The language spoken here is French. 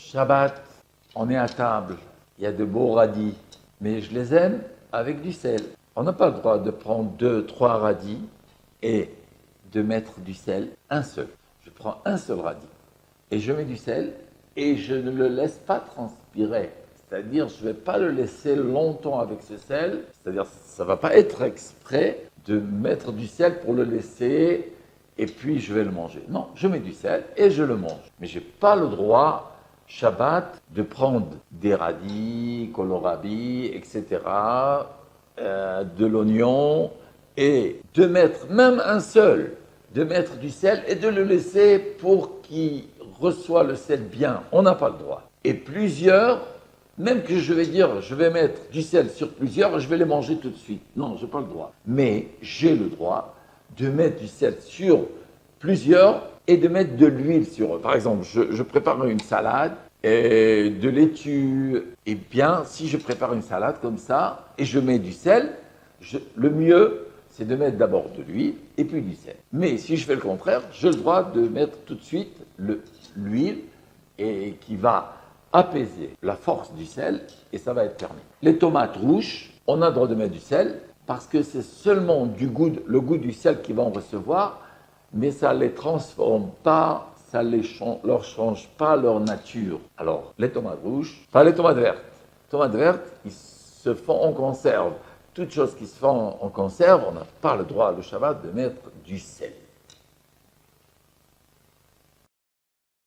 Shabbat, on est à table, il y a de beaux radis, mais je les aime avec du sel. On n'a pas le droit de prendre 2, 3 radis et de mettre du sel, un seul. Je prends un seul radis et je mets du sel et je ne le laisse pas transpirer. C'est-à-dire, je ne vais pas le laisser longtemps avec ce sel. C'est-à-dire, ça ne va pas être exprès de mettre du sel pour le laisser et puis je vais le manger. Non, je mets du sel et je le mange. Mais je n'ai pas le droit, Shabbat, de prendre des radis, kohlrabi, etc., de l'oignon et de mettre même un seul, de mettre du sel et de le laisser pour qu'il reçoit le sel bien. On n'a pas le droit. Et plusieurs, même que je vais dire, je vais mettre du sel sur plusieurs, je vais les manger tout de suite. Non, je n'ai pas le droit. Mais j'ai le droit de mettre du sel sur plusieurs et de mettre de l'huile sur eux. Par exemple, je prépare une salade et de laitue. Et bien, si je prépare une salade comme ça et je mets du sel, le mieux, c'est de mettre d'abord de l'huile et puis du sel. Mais si je fais le contraire, j'ai le droit de mettre tout de suite l'huile et qui va apaiser la force du sel et ça va être permis. Les tomates rouges, on a le droit de mettre du sel parce que c'est seulement le goût du sel qu'ils vont recevoir, mais ça ne les transforme pas, ça ne leur change pas leur nature. Alors, les tomates rouges, pas les tomates vertes. Les tomates vertes, ils se font en conserve. Toutes choses qui se font en conserve, on n'a pas le droit, le Shabbat, de mettre du sel.